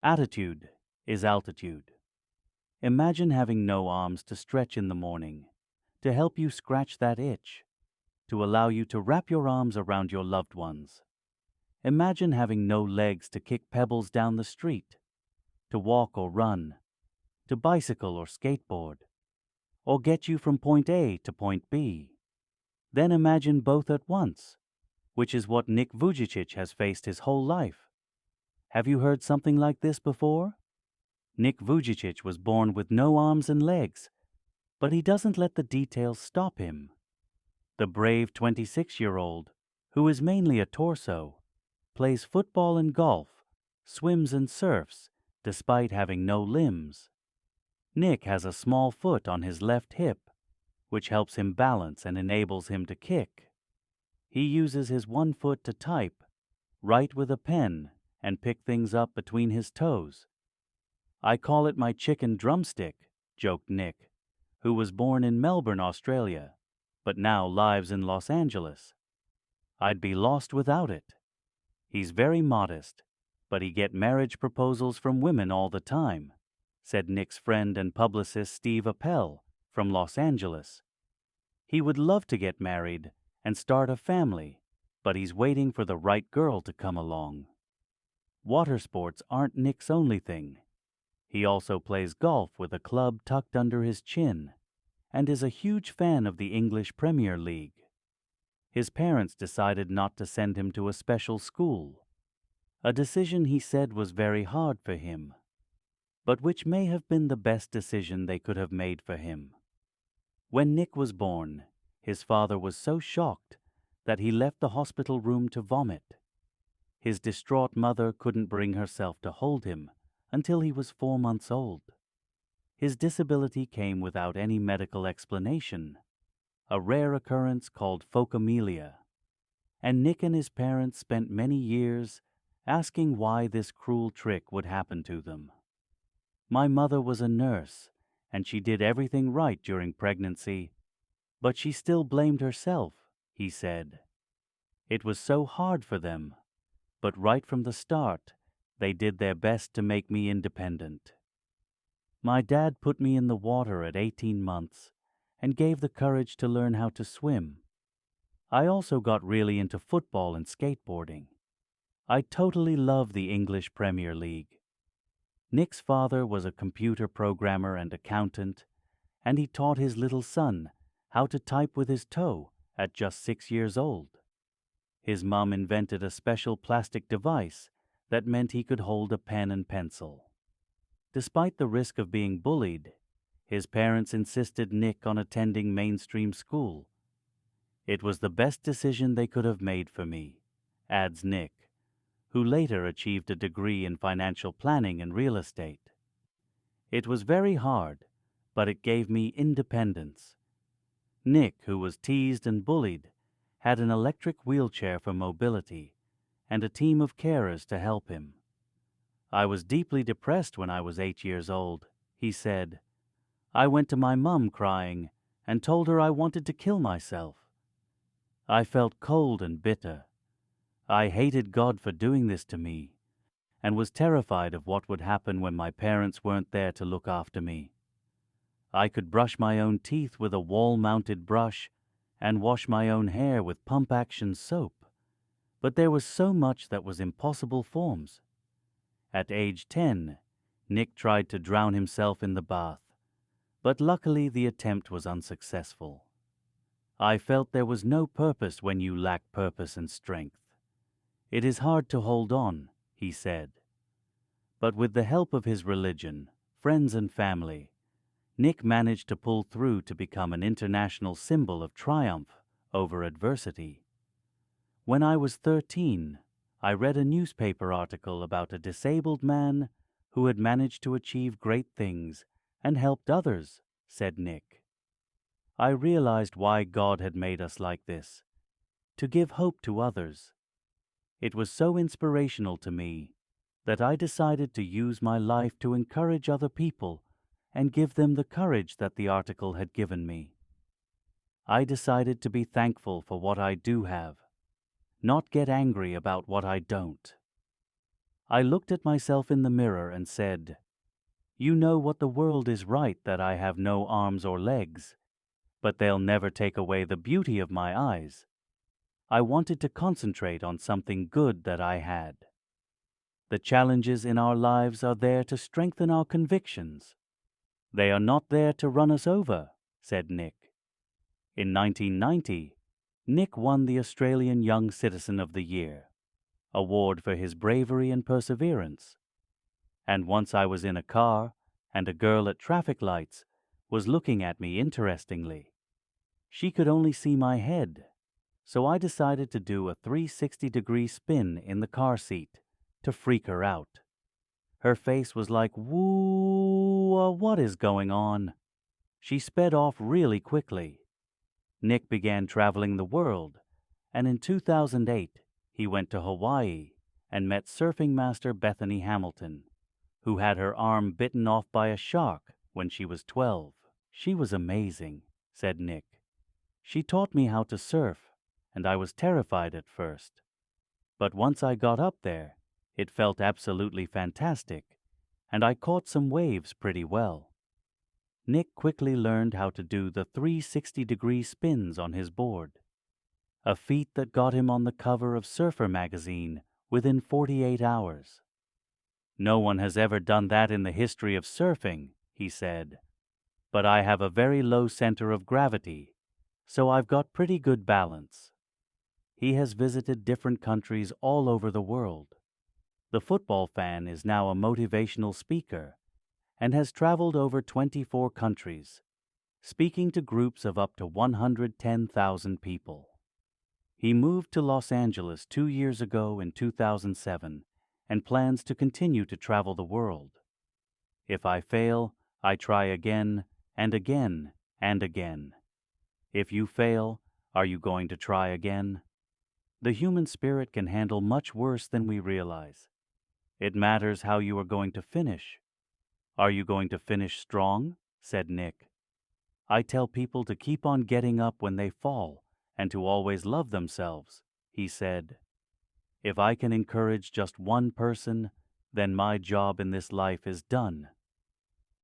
Attitude is altitude. Imagine having no arms to stretch in the morning, to help you scratch that itch, to allow you to wrap your arms around your loved ones. Imagine having no legs to kick pebbles down the street, to walk or run, to bicycle or skateboard, or get you from point A to point B. Then imagine both at once, which is what Nick Vujicic has faced his whole life. Have you heard something like this before? Nick Vujicic was born with no arms and legs, but he doesn't let the details stop him. The brave 26-year-old, who is mainly a torso, plays football and golf, swims and surfs, despite having no limbs. Nick has a small foot on his left hip, which helps him balance and enables him to kick. He uses his one foot to type, write with a pen, and pick things up between his toes. "I call it my chicken drumstick," joked Nick, who was born in Melbourne, Australia, but now lives in Los Angeles. "I'd be lost without it." He's very modest, but he get marriage proposals from women all the time, said Nick's friend and publicist Steve Appel from Los Angeles. He would love to get married and start a family, but he's waiting for the right girl to come along. Water sports aren't Nick's only thing. He also plays golf with a club tucked under his chin and is a huge fan of the English Premier League. His parents decided not to send him to a special school, a decision he said was very hard for him, but which may have been the best decision they could have made for him. When Nick was born, his father was so shocked that he left the hospital room to vomit. His distraught mother couldn't bring herself to hold him until he was 4 months old. His disability came without any medical explanation, a rare occurrence called phocomelia, and Nick and his parents spent many years asking why this cruel trick would happen to them. "My mother was a nurse, and she did everything right during pregnancy, but she still blamed herself," he said. "It was so hard for them, but right from the start, they did their best to make me independent. My dad put me in the water at 18 months and gave the courage to learn how to swim. I also got really into football and skateboarding. I totally love the English Premier League." Nick's father was a computer programmer and accountant, and he taught his little son how to type with his toe at just 6 years old. His mom invented a special plastic device that meant he could hold a pen and pencil. Despite the risk of being bullied, his parents insisted Nick on attending mainstream school. "It was the best decision they could have made for me," adds Nick, who later achieved a degree in financial planning and real estate. "It was very hard, but it gave me independence." Nick, who was teased and bullied, had an electric wheelchair for mobility and a team of carers to help him. "I was deeply depressed when I was 8 years old," he said. "I went to my mum crying and told her I wanted to kill myself. I felt cold and bitter. I hated God for doing this to me and was terrified of what would happen when my parents weren't there to look after me. I could brush my own teeth with a wall-mounted brush and wash my own hair with pump-action soap, but there was so much that was impossible forms. At age 10, Nick tried to drown himself in the bath, but luckily the attempt was unsuccessful. I felt there was no purpose when you lack purpose and strength. It is hard to hold on," he said. But with the help of his religion, friends and family, Nick managed to pull through to become an international symbol of triumph over adversity. "When I was 13, I read a newspaper article about a disabled man who had managed to achieve great things and helped others," said Nick. "I realized why God had made us like this, to give hope to others. It was so inspirational to me that I decided to use my life to encourage other people and give them the courage that the article had given me. I decided to be thankful for what I do have, not get angry about what I don't." I looked at myself in the mirror and said, "You know what the world is right that I have no arms or legs, but they'll never take away the beauty of my eyes." I wanted to concentrate on something good that I had. The challenges in our lives are there to strengthen our convictions. They are not there to run us over, said Nick. In 1990, Nick won the Australian Young Citizen of the Year award for his bravery and perseverance. And once I was in a car, and a girl at traffic lights was looking at me interestingly. She could only see my head, so I decided to do a 360-degree spin in the car seat to freak her out. Her face was like, "Woo, what is going on?" She sped off really quickly. Nick began traveling the world, and in 2008, he went to Hawaii and met surfing master Bethany Hamilton, who had her arm bitten off by a shark when she was 12. "She was amazing," said Nick. "She taught me how to surf, and I was terrified at first. But once I got up there, it felt absolutely fantastic, and I caught some waves pretty well." Nick quickly learned how to do the 360-degree spins on his board, a feat that got him on the cover of Surfer magazine within 48 hours. "No one has ever done that in the history of surfing," he said, "but I have a very low center of gravity, so I've got pretty good balance." He has visited different countries all over the world. The football fan is now a motivational speaker and has traveled over 24 countries, speaking to groups of up to 110,000 people. He moved to Los Angeles 2 years ago in 2007 and plans to continue to travel the world. "If I fail, I try again and again and again." If you fail, are you going to try again? The human spirit can handle much worse than we realize. It matters how you are going to finish. "Are you going to finish strong?" said Nick. "I tell people to keep on getting up when they fall and to always love themselves," he said. "If I can encourage just one person, then my job in this life is done."